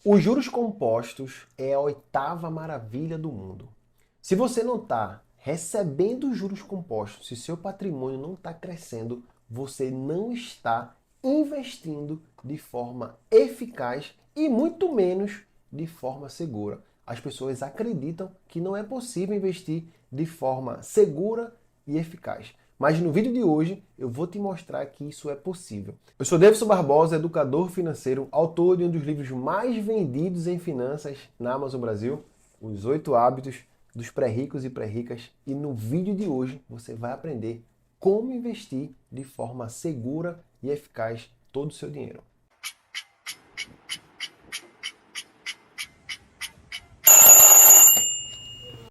Os juros compostos é a oitava maravilha do mundo. Se você não está recebendo juros compostos, se seu patrimônio não está crescendo, você não está investindo de forma eficaz e muito menos de forma segura. As pessoas acreditam que não é possível investir de forma segura e eficaz. Mas no vídeo de hoje eu vou te mostrar que isso é possível. Eu sou Davidson Barbosa, educador financeiro, autor de um dos livros mais vendidos em finanças na Amazon Brasil, Os 8 Hábitos dos Pré-Ricos e Pré-Ricas. E no vídeo de hoje você vai aprender como investir de forma segura e eficaz todo o seu dinheiro.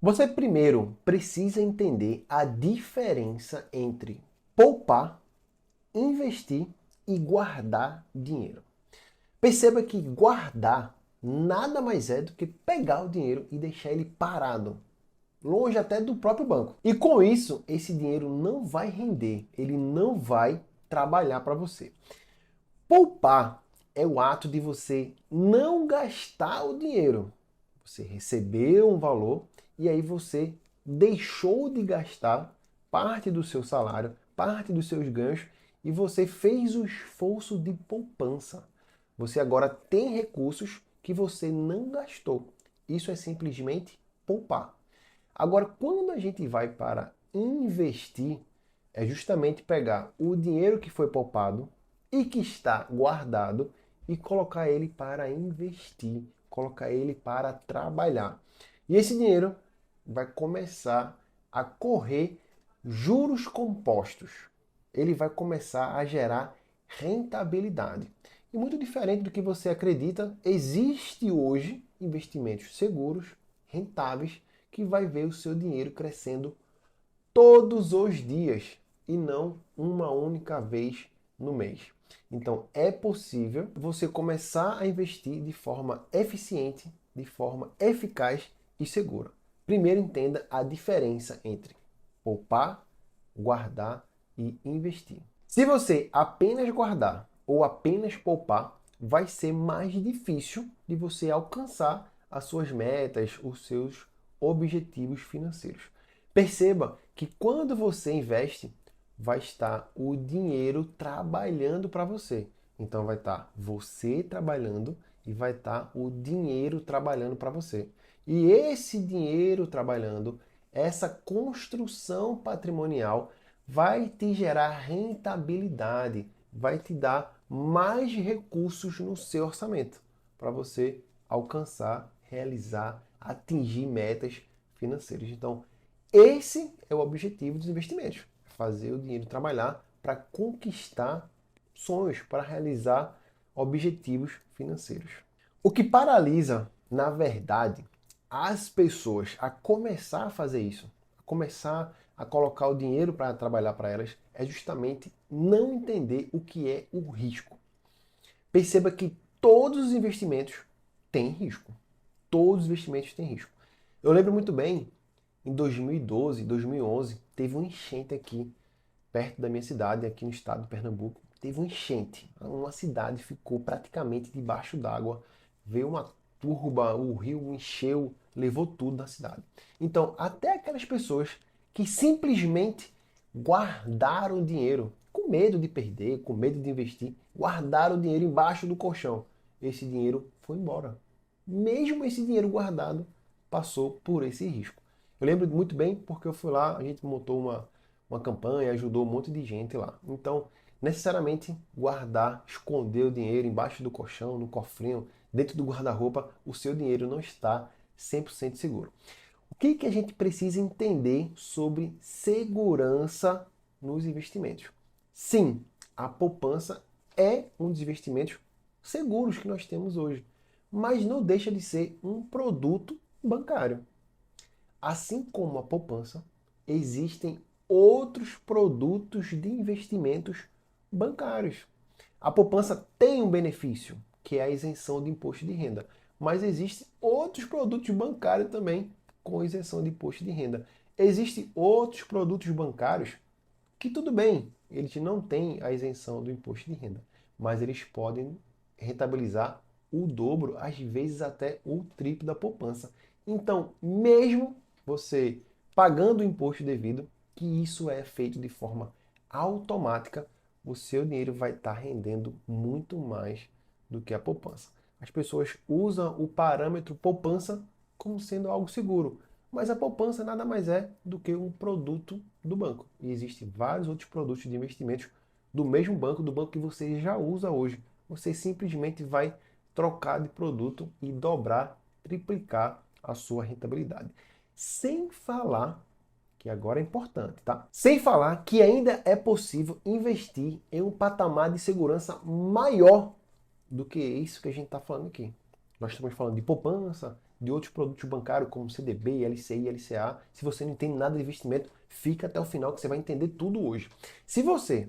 Você primeiro precisa entender a diferença entre poupar, investir e guardar dinheiro. Perceba que guardar nada mais é do que pegar o dinheiro e deixar ele parado, longe até do próprio banco. E com isso, esse dinheiro não vai render, ele não vai trabalhar para você. Poupar é o ato de você não gastar o dinheiro. Você recebeu um valor e aí você deixou de gastar parte do seu salário, parte dos seus ganhos e você fez o esforço de poupança. Você agora tem recursos que você não gastou. Isso é simplesmente poupar. Agora, quando a gente vai para investir, é justamente pegar o dinheiro que foi poupado e que está guardado e colocar ele para investir, colocar ele para trabalhar. E esse dinheiro vai começar a correr juros compostos. Ele vai começar a gerar rentabilidade. E muito diferente do que você acredita, existe hoje investimentos seguros, rentáveis, que vai ver o seu dinheiro crescendo todos os dias e não uma única vez no mês. Então é possível você começar a investir de forma eficiente, de forma eficaz e segura. Primeiro entenda a diferença entre poupar, guardar e investir. Se você apenas guardar ou apenas poupar, vai ser mais difícil de você alcançar as suas metas, os seus objetivos financeiros. Perceba que quando você investe, vai estar o dinheiro trabalhando para você. Então vai estar você trabalhando e vai estar o dinheiro trabalhando para você. E esse dinheiro trabalhando, essa construção patrimonial vai te gerar rentabilidade, vai te dar mais recursos no seu orçamento para você alcançar, realizar, atingir metas financeiras. Então, esse é o objetivo dos investimentos, fazer o dinheiro trabalhar para conquistar sonhos, para realizar objetivos financeiros. O que paralisa, na verdade, as pessoas a começar a fazer isso, a começar a colocar o dinheiro para trabalhar para elas, é justamente não entender o que é o risco. Perceba que todos os investimentos têm risco. Todos os investimentos têm risco. Eu lembro muito bem, em 2012, 2011, teve uma enchente aqui, perto da minha cidade, aqui no estado de Pernambuco. Teve uma enchente. Uma cidade ficou praticamente debaixo d'água. Veio uma turba, o rio encheu, levou tudo da cidade. Então, até aquelas pessoas que simplesmente guardaram dinheiro, com medo de perder, com medo de investir, guardaram o dinheiro embaixo do colchão. Esse dinheiro foi embora. Mesmo esse dinheiro guardado, passou por esse risco. Eu lembro muito bem porque eu fui lá, a gente montou uma campanha, ajudou um monte de gente lá. Então, necessariamente guardar, esconder o dinheiro embaixo do colchão, no cofrinho, dentro do guarda-roupa, o seu dinheiro não está 100% seguro. O que a gente precisa entender sobre segurança nos investimentos? Sim, a poupança é um dos investimentos seguros que nós temos hoje, mas não deixa de ser um produto bancário. Assim como a poupança, existem outros produtos de investimentos bancários. A poupança tem um benefício, que é a isenção de imposto de renda, mas existem outros produtos bancários também com isenção de imposto de renda. Existem outros produtos bancários que tudo bem, eles não têm a isenção do imposto de renda, mas eles podem rentabilizar o dobro, às vezes até o triplo da poupança. Então, mesmo você pagando o imposto devido, que isso é feito de forma automática, o seu dinheiro vai estar rendendo muito mais do que a poupança. As pessoas usam o parâmetro poupança como sendo algo seguro, mas a poupança nada mais é do que um produto do banco. E existem vários outros produtos de investimentos do mesmo banco, do banco que você já usa hoje. Você simplesmente vai trocar de produto e dobrar, triplicar a sua rentabilidade. Sem falar que agora é importante, tá? Sem falar que ainda é possível investir em um patamar de segurança maior do que isso que a gente está falando aqui. Nós estamos falando de poupança, de outros produtos bancários como CDB, LCI, LCA. Se você não entende nada de investimento, fica até o final que você vai entender tudo hoje. Se você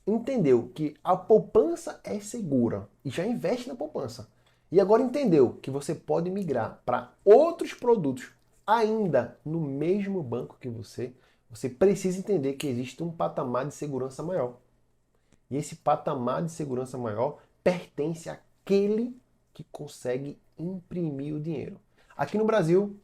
entendeu que a poupança é segura e já investe na poupança, e agora entendeu que você pode migrar para outros produtos ainda no mesmo banco que você precisa entender que existe um patamar de segurança maior. E esse patamar de segurança maior pertence àquele que consegue imprimir o dinheiro. Aqui no Brasil,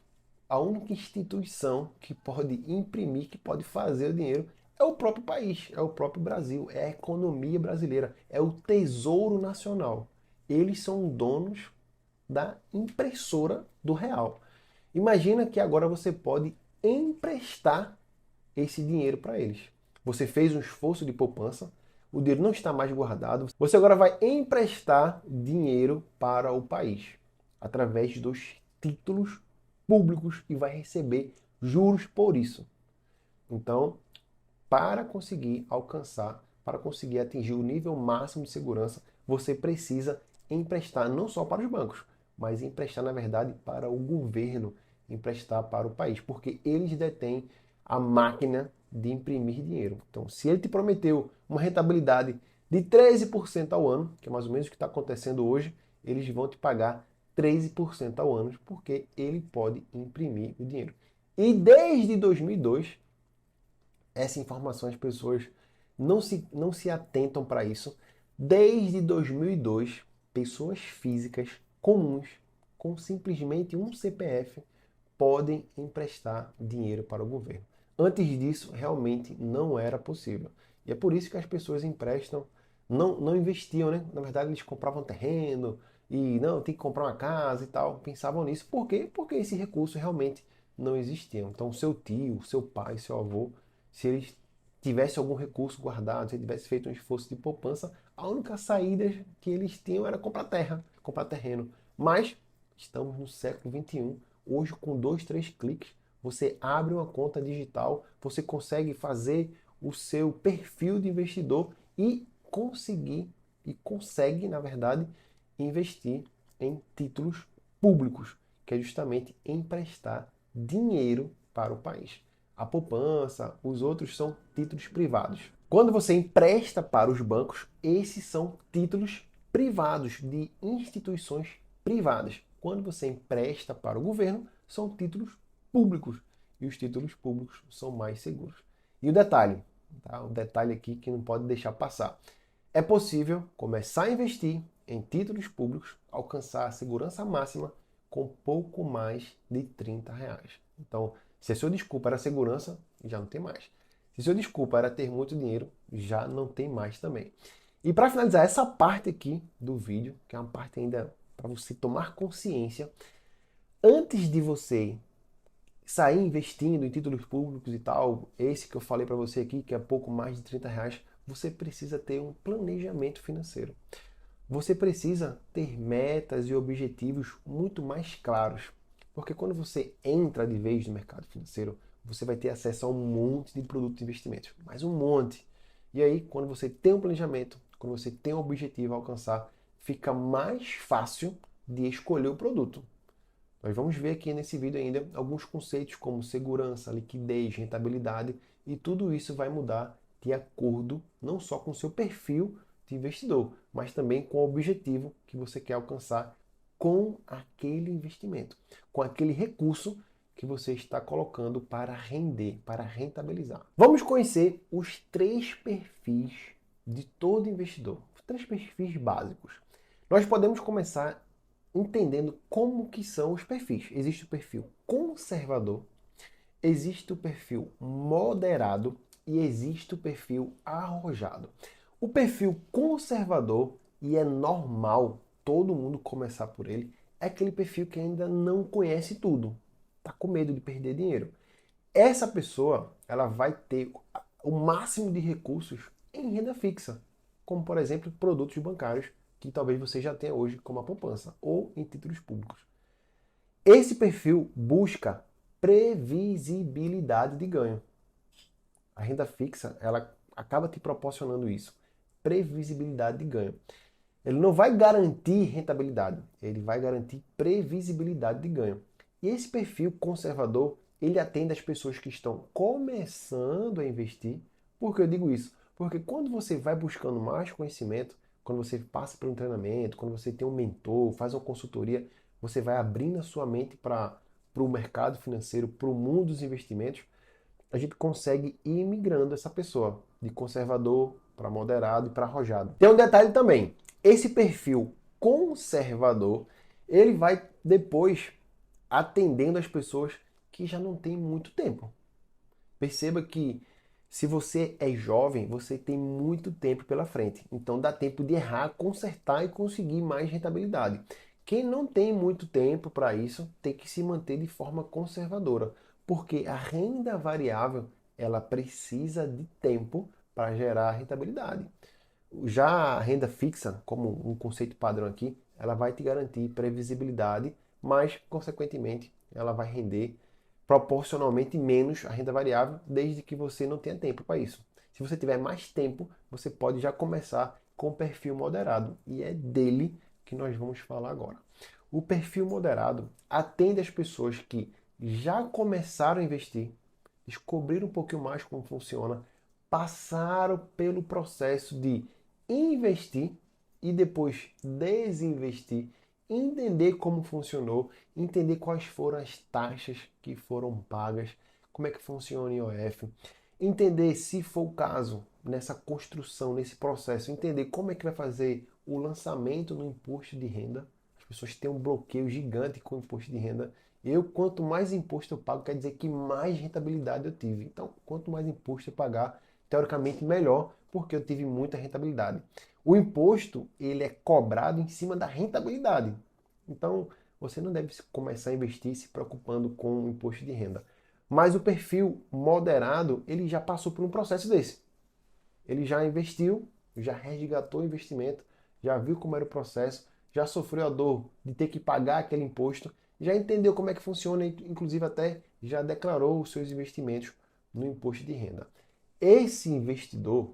a única instituição que pode imprimir, que pode fazer o dinheiro, é o próprio país, é o próprio Brasil, é a economia brasileira, é o Tesouro Nacional. Eles são donos da impressora do real. Imagina que agora você pode emprestar esse dinheiro para eles. Você fez um esforço de poupança, o dinheiro não está mais guardado, você agora vai emprestar dinheiro para o país através dos títulos públicos e vai receber juros por isso. Então, para conseguir alcançar, para conseguir atingir o nível máximo de segurança, você precisa emprestar não só para os bancos, mas emprestar, na verdade, para o governo, emprestar para o país, porque eles detêm a máquina de imprimir dinheiro. Então, se ele te prometeu uma rentabilidade de 13% ao ano, que é mais ou menos o que está acontecendo hoje, eles vão te pagar 13% ao ano, porque ele pode imprimir o dinheiro. E desde 2002, essa informação as pessoas não se atentam para isso. Desde 2002, pessoas físicas comuns, com simplesmente um CPF, podem emprestar dinheiro para o governo. Antes disso, realmente não era possível. E é por isso que as pessoas emprestam, não investiam, né? Na verdade, eles compravam terreno e não, tem que comprar uma casa e tal. Pensavam nisso. Por quê? Porque esse recurso realmente não existia. Então, seu tio, seu pai, seu avô, se eles tivessem algum recurso guardado, se ele tivesse feito um esforço de poupança, a única saída que eles tinham era comprar terra, comprar terreno. Mas estamos no século XXI. Hoje, com 2, 3 cliques, você abre uma conta digital, você consegue fazer o seu perfil de investidor e consegue, na verdade, investir em títulos públicos, que é justamente emprestar dinheiro para o país. A poupança, os outros são títulos privados. Quando você empresta para os bancos, esses são títulos privados de instituições privadas. Quando você empresta para o governo, são títulos públicos. E os títulos públicos são mais seguros. E o detalhe, tá? O detalhe aqui que não pode deixar passar. É possível começar a investir em títulos públicos, alcançar a segurança máxima com pouco mais de R$ 30. Então, se a sua desculpa era segurança, já não tem mais. Se a sua desculpa era ter muito dinheiro, já não tem mais também. E para finalizar essa parte aqui do vídeo, que é uma parte ainda para você tomar consciência, antes de você sair investindo em títulos públicos e tal, esse que eu falei para você aqui, que é pouco mais de R$ 30, você precisa ter um planejamento financeiro. Você precisa ter metas e objetivos muito mais claros. Porque quando você entra de vez no mercado financeiro, você vai ter acesso a um monte de produtos de investimento, mais um monte. E aí, quando você tem um planejamento, quando você tem um objetivo a alcançar, fica mais fácil de escolher o produto. Nós vamos ver aqui nesse vídeo ainda alguns conceitos como segurança, liquidez, rentabilidade, e tudo isso vai mudar de acordo não só com o seu perfil de investidor, mas também com o objetivo que você quer alcançar com aquele investimento, com aquele recurso que você está colocando para render, para rentabilizar. Vamos conhecer os 3 perfis de todo investidor, os 3 perfis básicos. Nós podemos começar entendendo como que são os perfis. Existe o perfil conservador, existe o perfil moderado e existe o perfil arrojado. O perfil conservador, e é normal todo mundo começar por ele, é aquele perfil que ainda não conhece tudo, está com medo de perder dinheiro. Essa pessoa, ela vai ter o máximo de recursos em renda fixa, como por exemplo produtos bancários que talvez você já tenha hoje, como a poupança ou em títulos públicos. Esse perfil busca previsibilidade de ganho. A renda fixa, ela acaba te proporcionando isso, previsibilidade de ganho. Ele não vai garantir rentabilidade, ele vai garantir previsibilidade de ganho. E esse perfil conservador, ele atende as pessoas que estão começando a investir. Por que eu digo isso? Porque quando você vai buscando mais conhecimento, quando você passa por um treinamento, quando você tem um mentor, faz uma consultoria, você vai abrindo a sua mente para o mercado financeiro, para o mundo dos investimentos, a gente consegue ir migrando essa pessoa de conservador para moderado e para arrojado. Tem um detalhe também. Esse perfil conservador, ele vai depois atendendo as pessoas que já não têm muito tempo. Perceba que se você é jovem, você tem muito tempo pela frente. Então dá tempo de errar, consertar e conseguir mais rentabilidade. Quem não tem muito tempo para isso tem que se manter de forma conservadora, porque a renda variável ela precisa de tempo para gerar rentabilidade. Já a renda fixa, como um conceito padrão aqui, ela vai te garantir previsibilidade, mas, consequentemente, ela vai render proporcionalmente menos a renda variável, desde que você não tenha tempo para isso. Se você tiver mais tempo, você pode já começar com o perfil moderado, e é dele que nós vamos falar agora. O perfil moderado atende as pessoas que já começaram a investir, descobriram um pouquinho mais como funciona, passaram pelo processo de investir e depois desinvestir, entender como funcionou, entender quais foram as taxas que foram pagas, como é que funciona o IOF, entender, se for o caso, nessa construção, nesse processo, entender como é que vai fazer o lançamento no imposto de renda. As pessoas têm um bloqueio gigante com o imposto de renda. Quanto mais imposto eu pago, quer dizer que mais rentabilidade eu tive. Então, quanto mais imposto eu pagar, teoricamente melhor, porque eu tive muita rentabilidade. O imposto, ele é cobrado em cima da rentabilidade. Então, você não deve começar a investir se preocupando com o imposto de renda. Mas o perfil moderado, ele já passou por um processo desse. Ele já investiu, já resgatou o investimento, já viu como era o processo, já sofreu a dor de ter que pagar aquele imposto, já entendeu como é que funciona e, inclusive, até já declarou os seus investimentos no imposto de renda. Esse investidor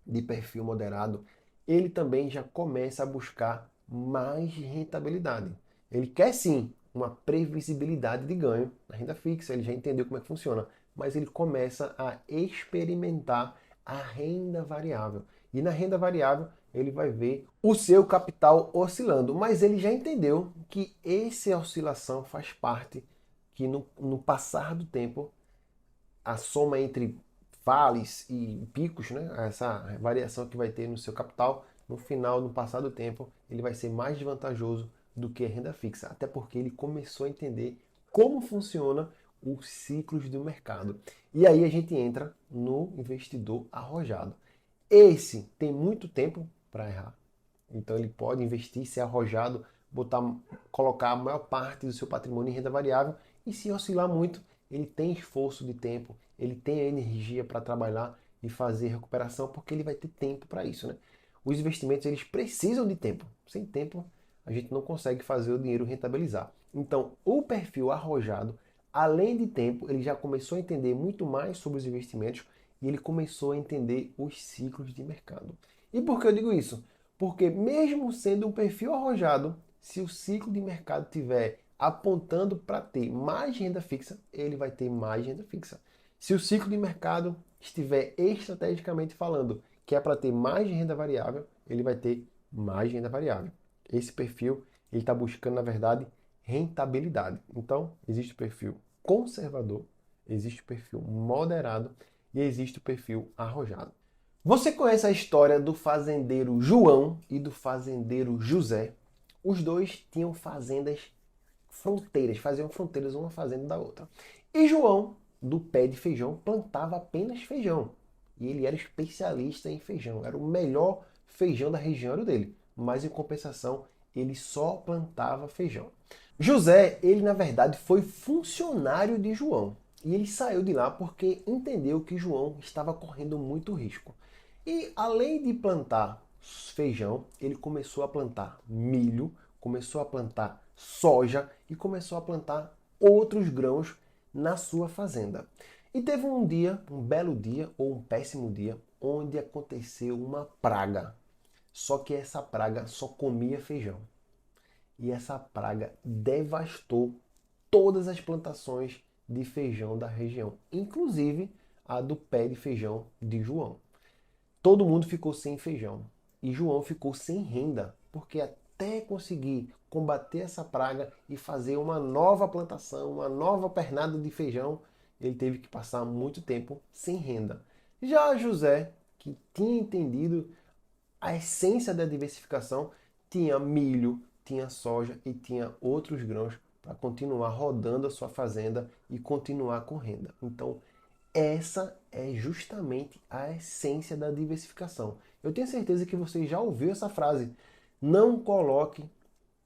de perfil moderado, ele também já começa a buscar mais rentabilidade. Ele quer sim uma previsibilidade de ganho na renda fixa, ele já entendeu como é que funciona, mas ele começa a experimentar a renda variável. E na renda variável ele vai ver o seu capital oscilando, mas ele já entendeu que essa oscilação faz parte, que no passar do tempo, a soma entre vales e picos, né? Essa variação que vai ter no seu capital, no final, no passar do tempo, ele vai ser mais vantajoso do que a renda fixa, até porque ele começou a entender como funciona os ciclos do mercado. E aí a gente entra no investidor arrojado. Esse tem muito tempo para errar. Então ele pode investir, ser arrojado, colocar a maior parte do seu patrimônio em renda variável e se oscilar muito, ele tem esforço de tempo, ele tem a energia para trabalhar e fazer recuperação, porque ele vai ter tempo para isso, né? Os investimentos eles precisam de tempo. Sem tempo, a gente não consegue fazer o dinheiro rentabilizar. Então, o perfil arrojado, além de tempo, ele já começou a entender muito mais sobre os investimentos e ele começou a entender os ciclos de mercado. E por que eu digo isso? Porque mesmo sendo um perfil arrojado, se o ciclo de mercado estiver apontando para ter mais renda fixa, ele vai ter mais renda fixa. Se o ciclo de mercado estiver estrategicamente falando que é para ter mais renda variável, ele vai ter mais renda variável. Esse perfil ele está buscando, na verdade, rentabilidade. Então, existe o perfil conservador, existe o perfil moderado e existe o perfil arrojado. Você conhece a história do fazendeiro João e do fazendeiro José? Os dois tinham fazendas fronteiras, faziam fronteiras uma fazenda da outra. E João, do pé de feijão, plantava apenas feijão. E ele era especialista em feijão, era o melhor feijão da região era o dele. Mas em compensação, ele só plantava feijão. José, ele na verdade foi funcionário de João. E ele saiu de lá porque entendeu que João estava correndo muito risco. E além de plantar feijão, ele começou a plantar milho, começou a plantar soja e começou a plantar outros grãos na sua fazenda. E teve um dia, um belo dia ou um péssimo dia, onde aconteceu uma praga. Só que essa praga só comia feijão. E essa praga devastou todas as plantações de feijão da região, inclusive a do pé de feijão de João. Todo mundo ficou sem feijão e João ficou sem renda, porque até conseguir combater essa praga e fazer uma nova plantação, uma nova pernada de feijão, ele teve que passar muito tempo sem renda. Já José, que tinha entendido a essência da diversificação, tinha milho, tinha soja e tinha outros grãos para continuar rodando a sua fazenda e continuar com renda. Então, essa é justamente a essência da diversificação. Eu tenho certeza que você já ouviu essa frase. Não coloque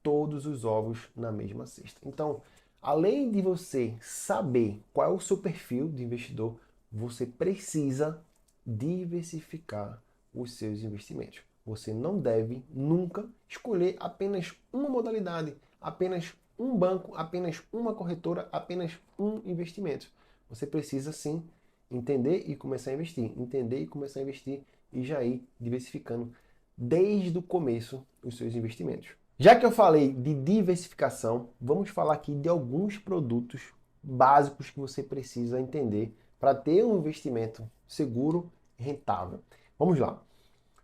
todos os ovos na mesma cesta. Então, além de você saber qual é o seu perfil de investidor, você precisa diversificar os seus investimentos. Você não deve nunca escolher apenas uma modalidade, apenas um banco, apenas uma corretora, apenas um investimento. Você precisa sim entender e começar a investir, entender e começar a investir e já ir diversificando desde o começo os seus investimentos. Já que eu falei de diversificação, vamos falar aqui de alguns produtos básicos que você precisa entender para ter um investimento seguro e rentável. Vamos lá.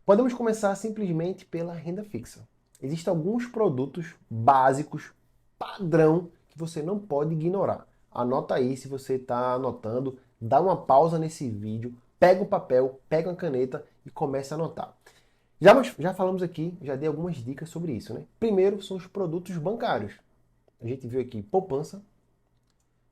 Podemos começar simplesmente pela renda fixa. Existem alguns produtos básicos, padrão, que você não pode ignorar. Anota aí se você está anotando, dá uma pausa nesse vídeo, pega um papel, pega uma caneta e começa a anotar. Já falamos aqui, já dei algumas dicas sobre isso, né? Primeiro são os produtos bancários. A gente viu aqui poupança.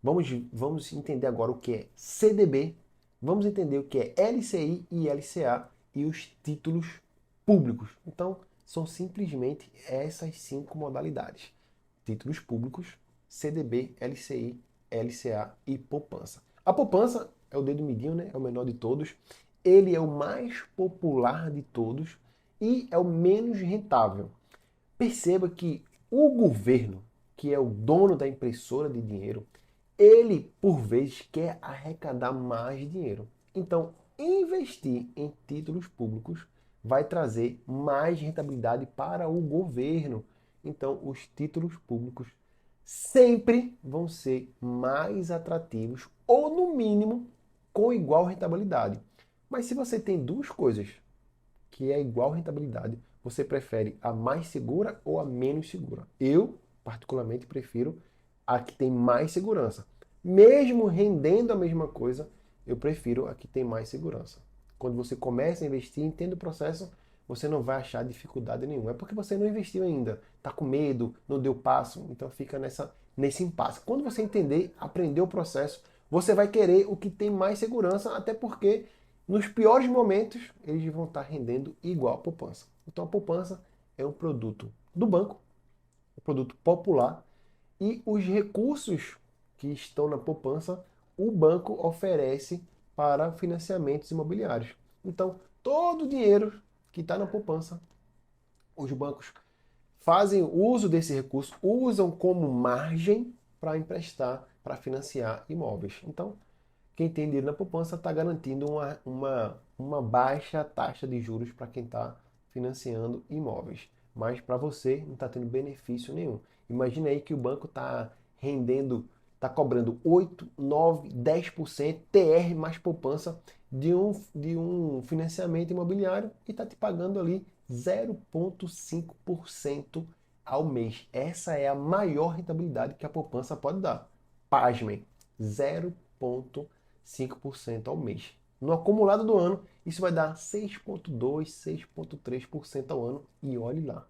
Vamos entender agora o que é CDB. Vamos entender o que é LCI e LCA e os títulos públicos. Então, são simplesmente essas 5 modalidades. Títulos públicos, CDB, LCI, LCA e poupança. A poupança é o dedo midinho, né? É o menor de todos. Ele é o mais popular de todos e é o menos rentável. Perceba que o governo, que é o dono da impressora de dinheiro, ele, por vezes, quer arrecadar mais dinheiro. Então, investir em títulos públicos vai trazer mais rentabilidade para o governo. Então, os títulos públicos sempre vão ser mais atrativos ou, no mínimo, com igual rentabilidade. Mas se você tem duas coisas que é igual rentabilidade, você prefere a mais segura ou a menos segura? Eu, particularmente, prefiro a que tem mais segurança. Mesmo rendendo a mesma coisa, eu prefiro a que tem mais segurança. Quando você começa a investir, entende o processo, você não vai achar dificuldade nenhuma. É porque você não investiu ainda, está com medo, não deu passo, então fica nesse impasse. Quando você entender, aprender o processo, você vai querer o que tem mais segurança, até porque nos piores momentos eles vão estar rendendo igual a poupança. Então a poupança é um produto do banco, um produto popular, e os recursos que estão na poupança, o banco oferece para financiamentos imobiliários. Então, todo o dinheiro que está na poupança, os bancos fazem uso desse recurso, usam como margem para emprestar, para financiar imóveis. Então, quem tem dinheiro na poupança está garantindo uma baixa taxa de juros para quem está financiando imóveis. Mas para você não está tendo benefício nenhum. Imagina aí que o banco está rendendo, está cobrando 8, 9, 10% TR mais poupança de um financiamento imobiliário e está te pagando ali 0,5% ao mês. Essa é a maior rentabilidade que a poupança pode dar. Pasmem, 0,5% ao mês. No acumulado do ano, Isso vai dar 6,2%, 6,3% ao ano e olhe lá.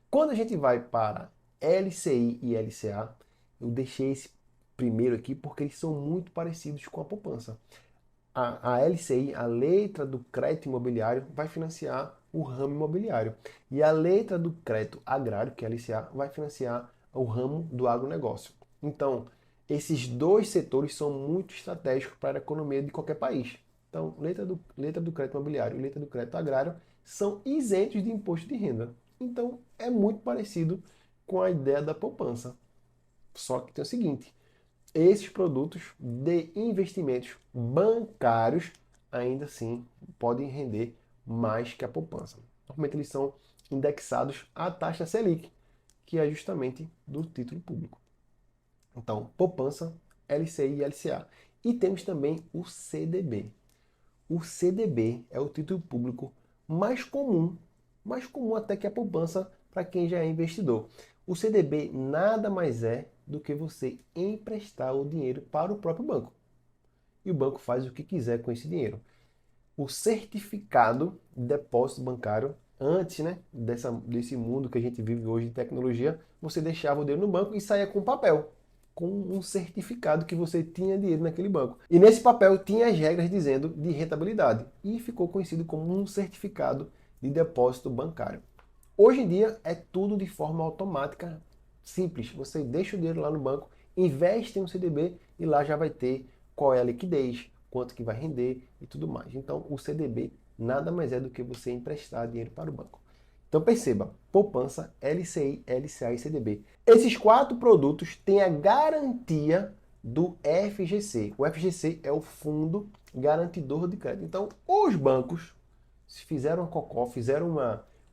Quando a gente vai para LCI e LCA, eu deixei esse primeiro aqui porque eles são muito parecidos com a poupança. A LCI, a letra do crédito imobiliário, vai financiar o ramo imobiliário. E a letra do crédito agrário, que é a LCA, vai financiar o ramo do agronegócio. Então, esses dois setores são muito estratégicos para a economia de qualquer país. Então, letra do crédito imobiliário e letra do crédito agrário são isentos de imposto de renda. Então, é muito parecido com a ideia da poupança. Só que tem o seguinte, esses produtos de investimentos bancários ainda assim podem render mais que a poupança. Normalmente eles são indexados à taxa Selic, que é justamente do título público. Então, poupança, LCI e LCA. E temos também o CDB. O CDB é o título público mais comum até que a poupança para quem já é investidor. O CDB nada mais é do que você emprestar o dinheiro para o próprio banco. E o banco faz o que quiser com esse dinheiro. O certificado de depósito bancário, antes desse mundo que a gente vive hoje de tecnologia, você deixava o dinheiro no banco e saía com papel, com um certificado que você tinha dinheiro naquele banco. E nesse papel tinha as regras dizendo de rentabilidade e ficou conhecido como um certificado de depósito bancário. Hoje em dia é tudo de forma automática, simples. Você deixa o dinheiro lá no banco, investe em um CDB e lá já vai ter qual é a liquidez, quanto que vai render e tudo mais. Então o CDB nada mais é do que você emprestar dinheiro para o banco. Então perceba, poupança, LCI, LCA e CDB. Esses quatro produtos têm a garantia do FGC. O FGC é o Fundo Garantidor de Crédito. Então os bancos fizeram uma cocó, fizeram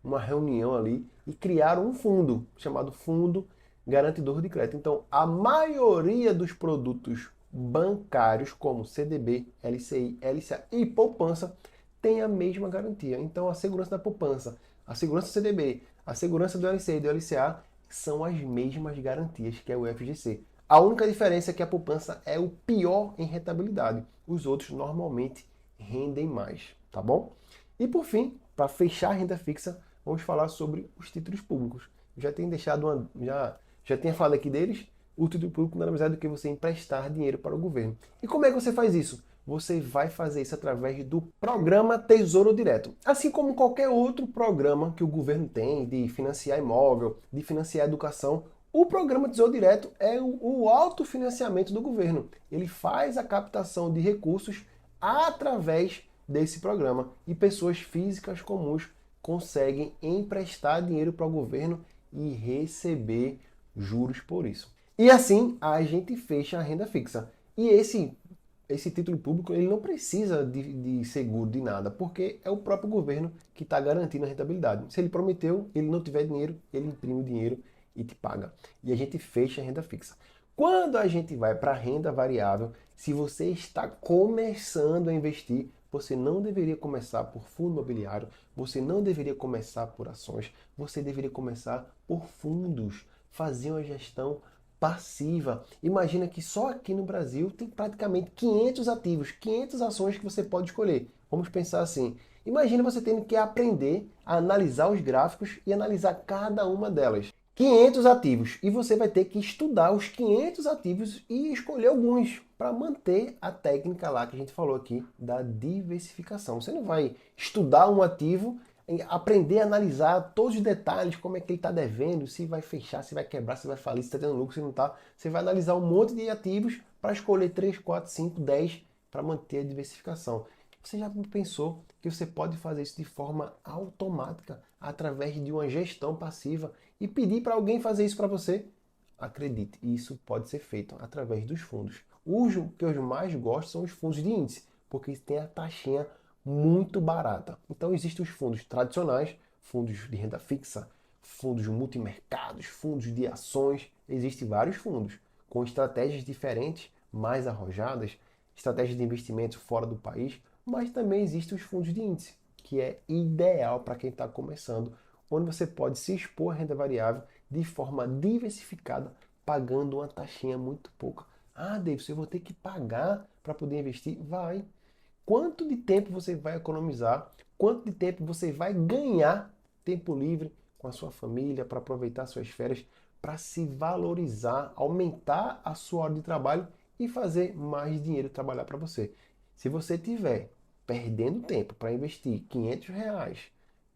uma reunião ali e criaram um fundo chamado Fundo Garantidor de Crédito. Então, a maioria dos produtos bancários, como CDB, LCI, LCA e poupança, tem a mesma garantia. Então, a segurança da poupança, a segurança do CDB, a segurança do LCI e do LCA são as mesmas garantias que é o FGC. A única diferença é que a poupança é o pior em rentabilidade. Os outros normalmente rendem mais, tá bom? E por fim, para fechar a renda fixa, vamos falar sobre os títulos públicos. Já tenho deixado já tinha falado aqui deles. O título público nada mais é do que você emprestar dinheiro para o governo. E como é que você faz isso? Você vai fazer isso através do programa Tesouro Direto. Assim como qualquer outro programa que o governo tem de financiar imóvel, de financiar educação, o programa Tesouro Direto é o autofinanciamento do governo. Ele faz a captação de recursos através desse programa e pessoas físicas comuns conseguem emprestar dinheiro para o governo e receber juros por isso. E assim a gente fecha a renda fixa. E esse título público ele não precisa de seguro de nada, porque é o próprio governo que está garantindo a rentabilidade. Se ele prometeu, ele não tiver dinheiro, ele imprime o dinheiro e te paga. E a gente fecha a renda fixa. Quando a gente vai para a renda variável, se você está começando a investir, você não deveria começar por fundo imobiliário, você não deveria começar por ações, você deveria começar por fundos, fazer uma gestão passiva. Imagina que só aqui no Brasil tem praticamente 500 ativos, 500 ações que você pode escolher. Vamos pensar assim. Imagina você tendo que aprender a analisar os gráficos e analisar cada uma delas. 500 ativos e você vai ter que estudar os 500 ativos e escolher alguns para manter a técnica lá que a gente falou aqui da diversificação. Você não vai estudar um ativo, aprender a analisar todos os detalhes, como é que ele está devendo, se vai fechar, se vai quebrar, se vai falir, se está tendo lucro, se não está. Você vai analisar um monte de ativos para escolher 3, 4, 5, 10 para manter a diversificação. Você já pensou que você pode fazer isso de forma automática, através de uma gestão passiva e pedir para alguém fazer isso para você? Acredite, isso pode ser feito através dos fundos. Os que eu mais gosto são os fundos de índice, porque tem a taxinha muito barata. Então existem os fundos tradicionais, fundos de renda fixa, fundos multimercados, fundos de ações, existem vários fundos com estratégias diferentes, mais arrojadas, estratégias de investimento fora do país, mas também existem os fundos de índice, que é ideal para quem está começando, onde você pode se expor à renda variável de forma diversificada, pagando uma taxinha muito pouca. Ah, David, eu vou ter que pagar para poder investir? Vai. quanto de tempo você vai economizar, quanto de tempo você vai ganhar tempo livre com a sua família, para aproveitar suas férias, para se valorizar, aumentar a sua hora de trabalho e fazer mais dinheiro trabalhar para você. Se você tiver perdendo tempo para investir R$ 500, R$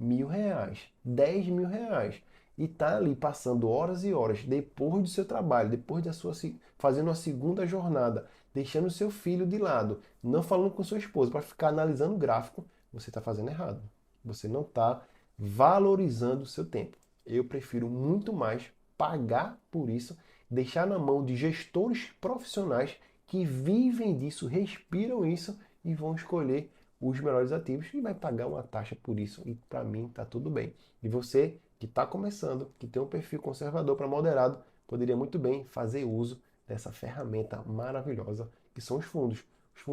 1.000, R$ 10.000 e tá ali passando horas e horas depois do seu trabalho, depois da sua fazendo uma segunda jornada, deixando o seu filho de lado, não falando com sua esposa para ficar analisando o gráfico, você está fazendo errado. Você não está valorizando o seu tempo. Eu prefiro muito mais pagar por isso, deixar na mão de gestores profissionais que vivem disso, respiram isso e vão escolher os melhores ativos e vai pagar uma taxa por isso. E para mim está tudo bem. E você que está começando, que tem um perfil conservador para moderado, poderia muito bem fazer uso dessa ferramenta maravilhosa que são os fundos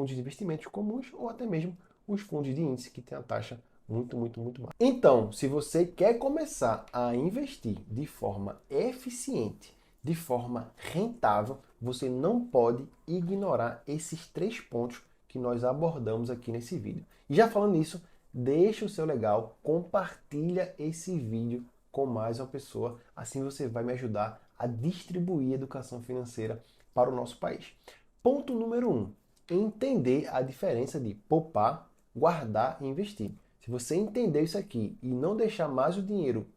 de investimentos comuns ou até mesmo os fundos de índice que tem a taxa muito mais. Então, se você quer começar a investir de forma eficiente, de forma rentável, você não pode ignorar esses 3 pontos que nós abordamos aqui nesse vídeo. E já falando nisso, deixa o seu legal, compartilha esse vídeo com mais uma pessoa, assim você vai me ajudar a distribuir educação financeira para o nosso país. Ponto número 1, entender a diferença de poupar, guardar e investir. Se você entender isso aqui e não deixar mais o dinheiro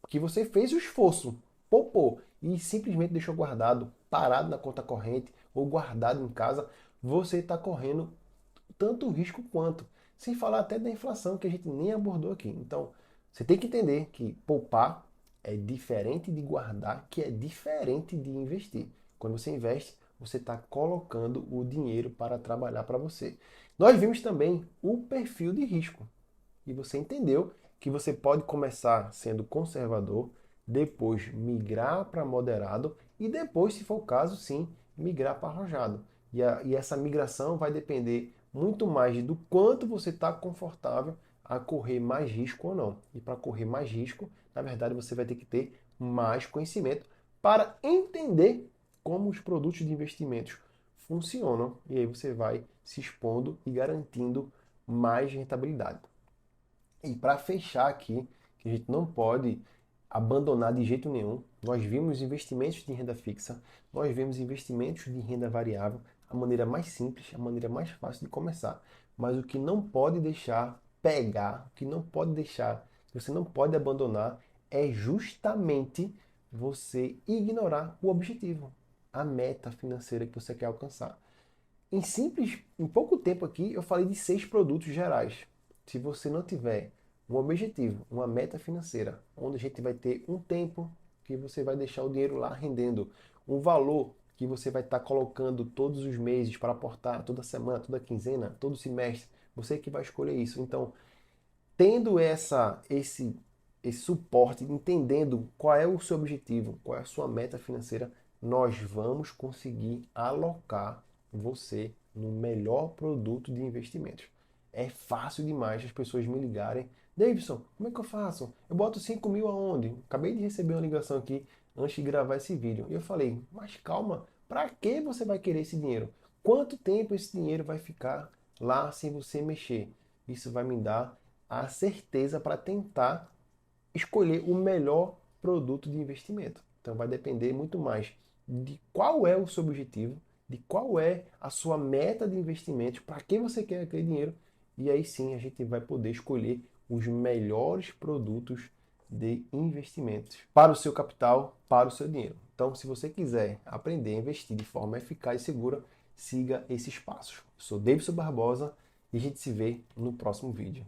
que você fez o esforço, poupou e simplesmente deixou guardado, parado na conta corrente ou guardado em casa, você está correndo tanto risco quanto. Sem falar até da inflação que a gente nem abordou aqui. Então, você tem que entender que poupar é diferente de guardar, que é diferente de investir. Quando você investe, você está colocando o dinheiro para trabalhar para você. Nós vimos também o perfil de risco. E você entendeu que você pode começar sendo conservador, depois migrar para moderado e depois, se for o caso, sim, migrar para arrojado. E essa migração vai depender muito mais do quanto você está confortável a correr mais risco ou não. E para correr mais risco, na verdade, você vai ter que ter mais conhecimento para entender como os produtos de investimentos funcionam. E aí você vai se expondo e garantindo mais rentabilidade. E para fechar aqui, que a gente não pode abandonar de jeito nenhum, nós vimos investimentos de renda fixa, nós vimos investimentos de renda variável, a maneira mais simples, a maneira mais fácil de começar. Mas o que não pode deixar pegar, o que não pode deixar, que você não pode abandonar, é justamente você ignorar o objetivo, a meta financeira que você quer alcançar. Em pouco tempo aqui, eu falei de 6 produtos gerais. Se você não tiver um objetivo, uma meta financeira, onde a gente vai ter um tempo que você vai deixar o dinheiro lá rendendo, um valor que você vai estar colocando todos os meses para aportar, toda semana, toda quinzena, todo semestre, você que vai escolher isso. Então, tendo esse suporte, entendendo qual é o seu objetivo, qual é a sua meta financeira, nós vamos conseguir alocar você no melhor produto de investimentos. É fácil demais as pessoas me ligarem. Davidson, como é que eu faço? Eu boto 5 mil aonde? Acabei de receber uma ligação aqui antes de gravar esse vídeo. E eu falei, mas calma, para que você vai querer esse dinheiro? Quanto tempo esse dinheiro vai ficar lá sem você mexer? Isso vai me dar a certeza para tentar escolher o melhor produto de investimento. Então vai depender muito mais de qual é o seu objetivo, de qual é a sua meta de investimentos, para que você quer aquele dinheiro, e aí sim a gente vai poder escolher os melhores produtos de investimentos para o seu capital, para o seu dinheiro. Então, se você quiser aprender a investir de forma eficaz e segura, siga esses passos. Eu sou Davidson Barbosa e a gente se vê no próximo vídeo.